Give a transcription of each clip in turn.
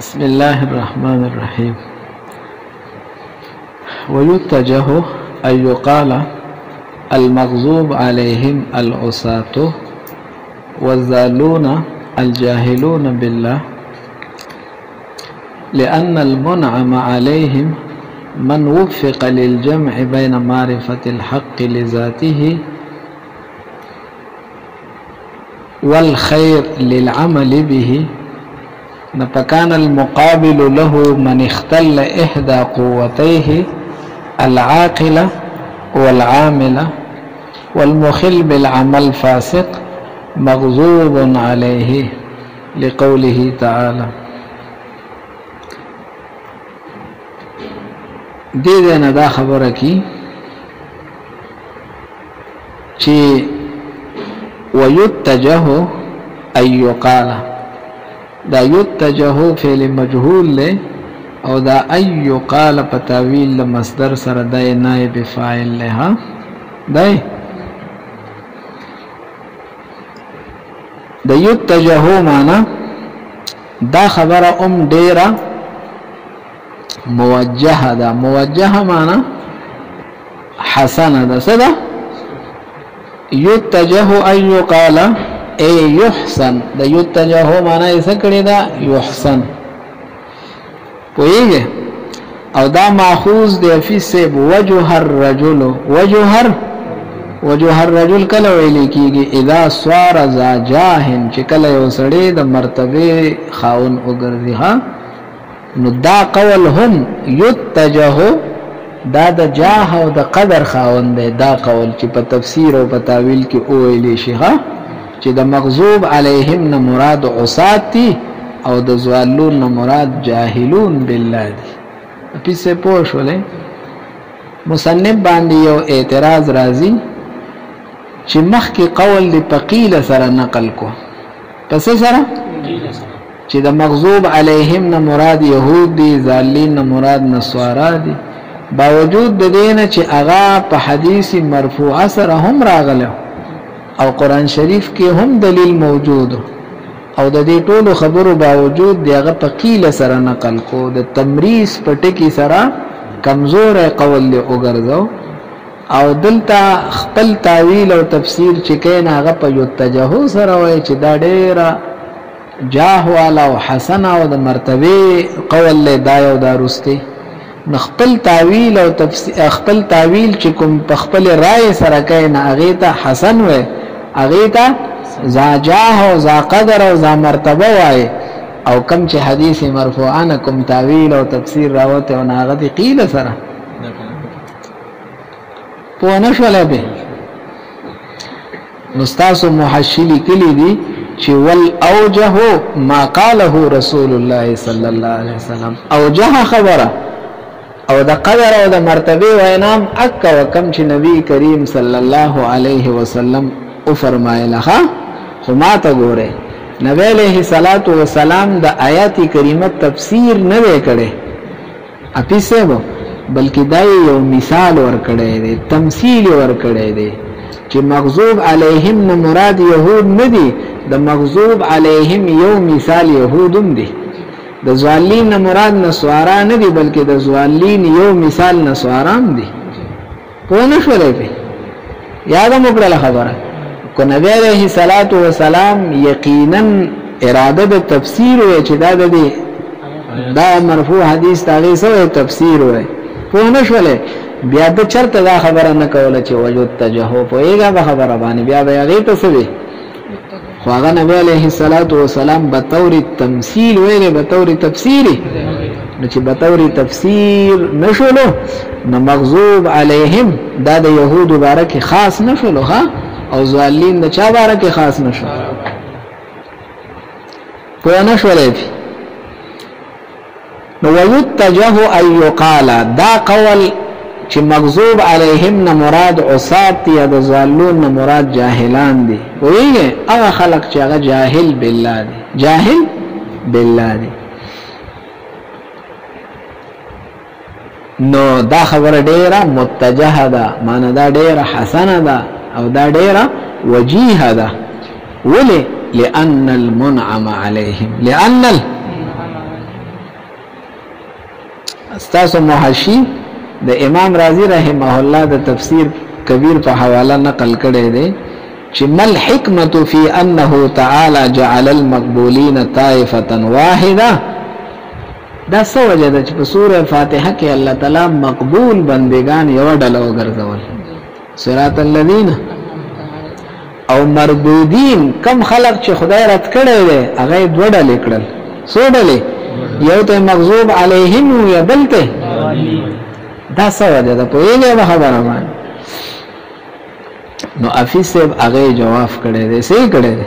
بسم الله الرحمن الرحيم. ويتجه أن يقال المغضوب عليهم العصاة والضالون الجاهلون بالله، لأن المنعم عليهم من وفق للجمع بين معرفة الحق لذاته والخير للعمل به، فكان المقابل له من اختل إحدى قوتيه العاقلة والعاملة، والمخل بالعمل فاسق مغضوب عليه لقوله تعالى. دې نه دا خبره کی چې ويتجه أن يقال، دا يتجه فعل مجهول له، او دا أن يقال په تاویل مصدر سره د نائب فاعل له. دا يتجه معنا دا خبره ډیره موجهه ده. موجهه معنا حسنه ده. صدا يتجه أن يقال اي يحسن. دا يتجه معنا یې څه کړی دا؟ يحسن. پوهیږئ؟ او دا ماخوذ دی فی سیب وجه الرجل. وجه الرجل کله ویل کیږي؟ اذا صار ذا جاه، چې کله یو سړی د مرتبه خاون وګرځي. ها نو دا قول هم يتجه، دا د جاه او د قدر خاون دی. دا قول چې په تفسیر او په تاویل کې ویل شي چې د مغضوب علیهم نه مراد عصات دي او د ضالون نه مراد جاهلون بالله دي. پیسه پوه شولې؟ مصنف باندې یو اعتراض راځي چې مخکې قول د فقیل سره نقل کو، پس سره چې د مغضوب علیهم نه مراد يهود دي، ضالین نه مراد نصارا دي، باوجود د دې نه چې هغه په حدیث مرفوع سره هم راغله او قرآن شریف کې هم دلیل موجود، او د دې ټولو خبرو باوجود دغه فقیل سره نقل کو، د تمریز پټکی سره کمزور قول له وګرځاو، او دلته خپل تعویل او تفسیر چې کین هغه په یتجه سره وای چې دا ډیره جاه والا او حسن او د مرتبه قول له دایو دارسته. خپل تعویل او تفسیر خپل تعویل چې کوم په خپل رائے سره کین هغه ته حسن وای، هغه ته ذا جاه او ذا قدر او ذا مرتبه وای، او کم چې حدیث مرفوعانه کوم تعویل او تفسیر راوته او هغه قیل سره په نشوله به. مستاسو محشلی کلی دی چې ول اوجه ما قاله رسول الله صلی الله علیه وسلم. اوجه خبره او د قدر او د مرتبه وینام اک وکم چې نبی کریم صلی الله علیه وسلم او فرمایله. خو ما ته ګوره نبی علیہ الصلوۃ والسلام د آیات کریمه تفسیر نه وکړي اپیسه وو، بلکې دا یو مثال ورکړی دی، تمثيل ورکړی دی چې مغضوب علیهم نه مراد يهود نه دي، د مغضوب علیهم یو مثال يهودم دي، د ضالین نه مراد نصارا نه دي، بلکې د ضالین یو مثال نصارام دي. په نشولې په یاد مو کړل خبره کو نبی علیہ الصلوۃ والسلام یقینا اراده د تفسیر وی چې دا مرفوع حدیث تاغي سره تفسیر وی. په نشولې بیا د چرته دا خبره نه کوله چې ويتجه په ایګه خبره باندې بیا به هغه ته سوي. خو هغه نبی علیہ الصلوۃ والسلام به تور تمثيل ویلې به تور تفسیری، نو چې به تور تفسیر نشولو نو مغضوب علیهم دا د يهود مبارک خاص نشولو او ضالین د چا مبارک خاص نشو. په نشولې نو ويتجه أن يقال دا قول چې مغضوب علیهم نه مراد عصات یا د ضالون نه مراد جاهلان دي. وایي هغه خلق چې هغه جاهل بالله دي، جاهل بالله دي. نو دا خبره ډیره متجه ده، معنی دا ډیره حسنه ده او دا ډیره وجیه ده. ولې؟ لأن المنعم عليهم، لأن استاسو محشی د امام رازی رحمه الله د تفسیر کبیر په حواله نقل کړی دی چې مل حکمت فی انه تعالی جعل المقبولین طائفه واحده. دا څه وجه ده چې په سوره فاتحه کې الله تعالی مقبول بندگان یو ډله وګرځول، صراط الذین، او مردودین کم خلق چې خدای رد کړی دی هغه دوه ډلې کړل. څو ډلې؟ یو ته مغضوب علیهم یا بل ته. دا څه وجه ده؟ پوهیږئ به خبره باندې؟ نو افیس صاحب هغه جواب کړی دی، صحیح کړی دی.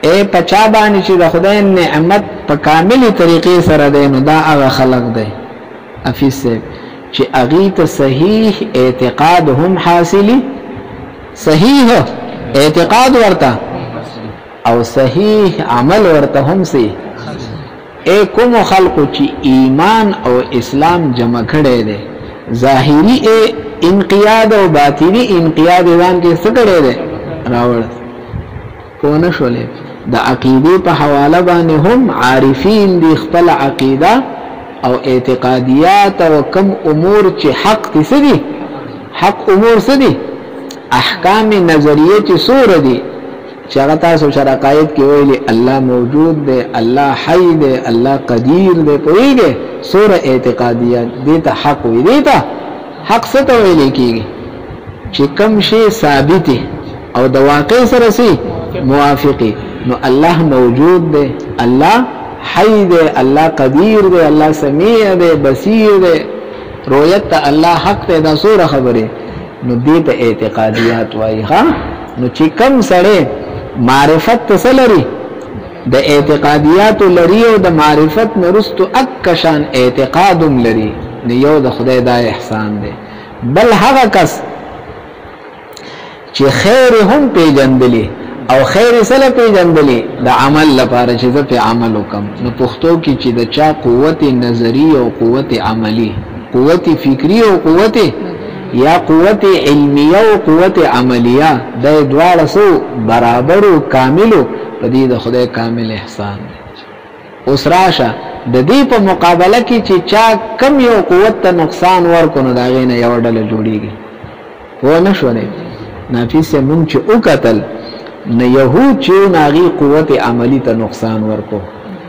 اے پچا باندې چې د خدای نعمت په کاملی طریقې سره دی نو دا هغه خلق دی افیس صاحب چې هغې ته صحیح اعتقاد هم حاصلی، صحیح اعتقاد ورته او صحیح عمل ورته هم سي. اے کوم خلقو چې ایمان او اسلام جمع کړی دی، ظاهری انقیاد او باطنی انقیاد ځان کې څه کړی دی راوړ پوه نه شولې. د عقیدې په حواله باندې هم عارفین دي خپل عقیده او اعتقادیات او کم امور چې حق دي څه دي، حق امور څه دي، احکام نظریه چې سور دي چې هغه تاسو شرقایت کې ویلي الله موجود دی، الله حی دی، الله قدیر دی، پوهیږئ سور اعتقادیات دي ته حق وي. دي ته حق څه ته ویل کېږي چې کم شی ثابت او د واقع سره سي موافقي. نو الله موجود دی، الله حی دی، الله قدیر دی، الله سمیع دی، بصیر دی، رؤیت ته الله حق دی. دا سوره خبره نو دې ته اعتقادیات وایي. ها نو چې کم سره معرفت ته لري د اعتقادیات لري او د معرفت نرستو اکشان اعتقادم لري نو یو د خدای دا احسان دی. بل هغه کس چې خیر هم پیژندلی او خیر سره پیژندلی د عمل لپاره چې زه په عمل وکم. نو پښتو کې چې د چا قوت نظری او قوت عملی، قوت فکری او قوت یا قوت علمیه او قوت عملیه، د دواړه سو برابر او کاملو په دې د خدای کامل احسان دی. اوس راشه د دې په مقابله کې چې چا کم یو قوت ته نقصان ورکو نو د هغې نه یوه ډله جوړېږي. پوه نه شولې؟ نافیس مونږ چې وکتل نه یهود چې د هغې قوت عملي ته نقصان ورکو،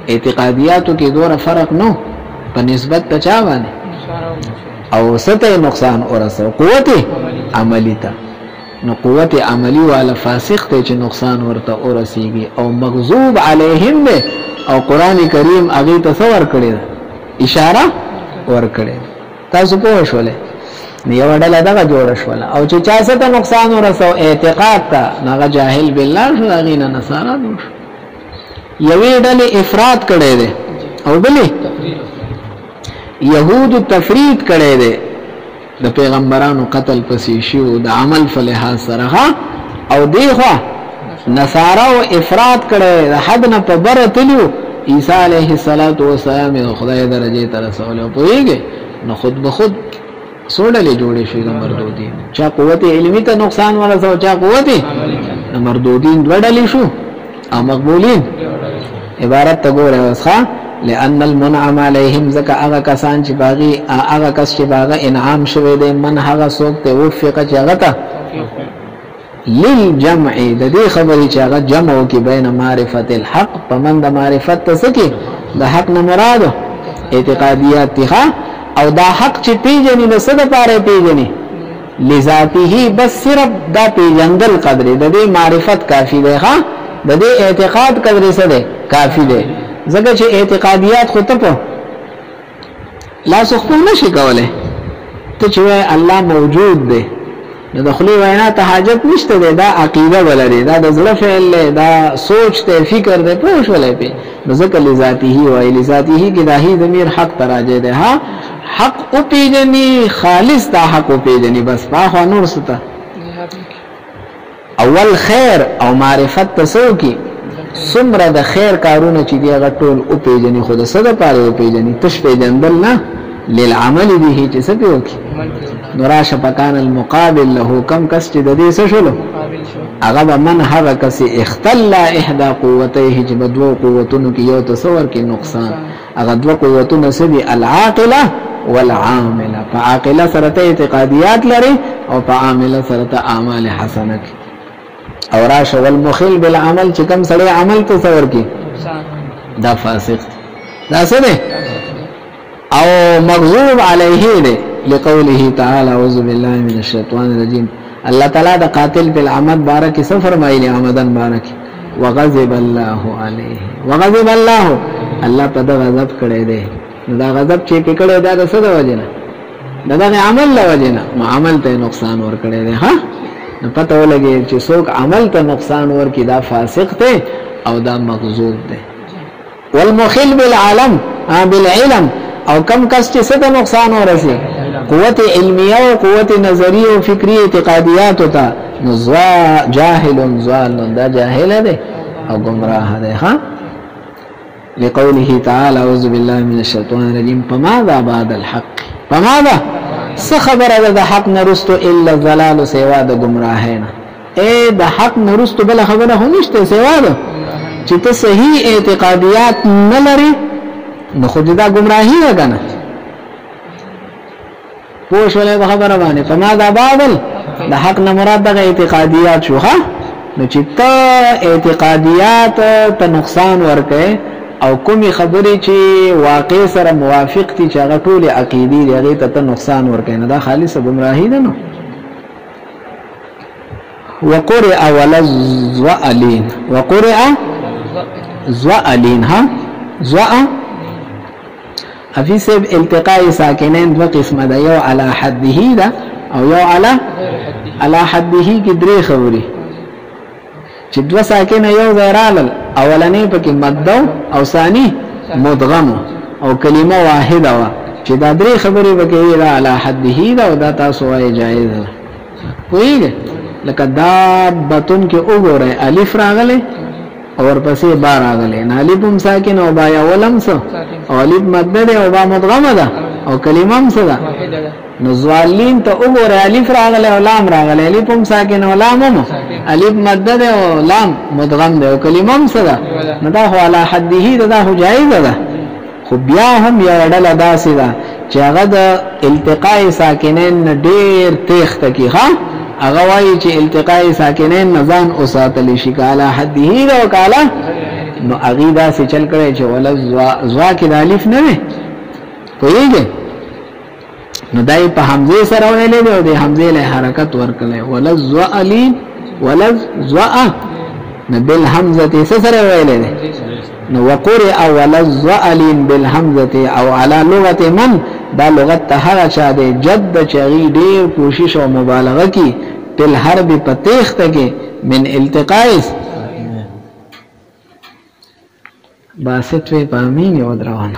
اعتقادیاتو کې دوره فرق نو په نسبت ته چا باندې او څه ته نقصان ورسو؟ قوت عملي ته. نو قوت عملی والا فاسق ته چې نقصان ورته ورسیږي او مغضوب علیهم دی او قران کریم هغه ته څه ورکړي اشاره ورکړي. تاسو پوه شولې؟ نو یو ډله دغه جوړه شوله او چې چا څه ته نقصان ورسو اعتقاد ته هغه جاهل بالله شو، هغې نه نصارا جوړ شو. یوې ډلې افراط کړی دی او بلې یهودو تفرید کړی دی، د پیغمبرانو قتل پسې شو د عمل فلحاظ سره. او دیخوا نصارا او افراط کړی د حد نه په بره تلو، عیسی علیه السلام د خدای درجې ته رسولی. پوهېږئ؟ نو خود به خود څو ډلې جوړې شوې د مردودین، چا قوت علمي ته نقصان ورسو، چا قوت د مردودین دوه ډلې شو او مقبولین. عبارت ته ګوره اوس ښه لأن المنعم علیهم ځکه هغه کسان چې باغي هغه کس چې باغه انعام شوی دی من هغه څوک ته وفقه چې هغه ته للجمع د دې خبرې چې هغه جمع وکړي بین معرفت الحق په من د معرفت ته څه کې د حق نه مراد اعتقادیات دي او دا حق چې پیژني نو څه دپاره پیژني لذاته بس صرف دا پیژندل قدرې د دې معرفت کافي دی د دې اعتقاد قدرې څه دی کافي دی. ځکه چې اعتقادیات خو ته په لاس خپل نشي کولی. ته چې وایې الله موجود دی نو د خولې وینا ته حاجت نشته دی، دا عقیده ولري، دا د زړه فعل دی، دا سوچ دی، فکر دی، پوه شولی پې. نو ځکه لذاته وایي، لذاته کې دا هي ضمیر حق ته راجع دی. حق وپېژني، خالص دا حق وپېژني، بس پاخوا نور څه ته اول خیر او معرفت ته څه وکړي څومره د خیر کارونه چې دی هغه ټول وپېژني، خو د څه دپاره وپېژني؟ تش پېژندل نه، للعمل به چې څه پې وکړي. نو راشه پکان المقابل له کم کس چې د دې څه شولو هغه به من هغه کس اختل احدى قوتیه چې په دوو قوتونو کې یو ته څه ورکړي نقصان. هغه دوه قوتونه څه دي؟ العاقله والعامل فعاقله سره اعتقاديات لري او فعامله سره اعمال حسنه او راش والمخل بالعمل چې کوم سره عمل ته څور کی دا فاسق دا څه ده او مغضوب عليه ده لقوله تعالى اعوذ بالله من الشيطان الرجيم الله تعالی د قاتل بالعمد بارک څه فرمایلی عمدن بارک وغضب الله عليه وغضب الله په د غضب کړي ده دا غضب چې پکړه دا د څه د وجنه دا د عمل له وجنه عمل ته نقصان ور کړي ده ها نو پته ولګي چې څوک عمل ته نقصان ور کی دا فاسق ته او دا مغضوب ده والمخل بالعلم او کم کس چې څه نقصان ورسي قوت علمیه او قوت نظریه او فکری اعتقادیات ہوتا نزوا جاهل ضال دا جاهل ده او گمراه ده ها لقوله تعالى اعوذ بالله من الشيطان الرجيم فماذا بعد الحق فماذا خبر ده حق نرستو الا الضلال سوا ده گمراهینا اے ده حق نرستو بل خبره هنشته سوا ده چې ته صحیح اعتقادیات نه لري نو خود دا گمراهی ده کنه پوښولې خبره باندې فماذا بعد د حق نه مراد د اعتقادیات شو ها نو چې ته اعتقادیات ته نقصان ورکې او کومي خبرې چې واقع سره موافق دي چې هغه ټول عقيدي لري ته نقصان ورکې نه دا خالص گمراهي ده نو وقرئ ولزوالين وقرئ زوالين ها زوا افي سب التقاء ساكنين دو قسمه ده یو على حده ده او یو على حده کې درې خبرې چې دو ساکن یو زیرال اولنې پکې مد او ثاني مدغم او کلمه واحده وا چې دا درې خبرې پکې ده على حده ده او دا تاسو وايي جایز ده کویږي لکه دابتون کې وګوره الف راغله اور پسې با راغله نه الف هم ساکن او با یا ولم سو او الف مد ده او با مدغم ده او کلمه هم څه ده نو زوالین ته وګوره الف راغله او لام راغله الف هم ساکن او لام هم الف مد ده او لام مدغم ده او کلمه هم څه ده نو دا هو علی حده ده هو جایز ده خو بیا هم یو ډول داسې ده چې هغه د التقاء ساکنین ډیر تخت کی ها هغه وایي چې التقاء ساکنین نزان او ساتل شي کاله حده ده او کاله نو اغیدا سے چل کړي چې ولز زوا کې د الف نه وي کویږي نو دای په حمزه سره ویلې دی او د حمزه له حرکت ورکړي ولز زوالین ولز زوا نو بالحمزه سره ویلې دی نو وقرئ ولز زوالین بالحمزه او على لغه من دا لغت ته هغه چا دی جد چغی ډیر کوشش او مبالغه کی تل حرب پتیخته کې من التقاء باسط وی پامین یو دروان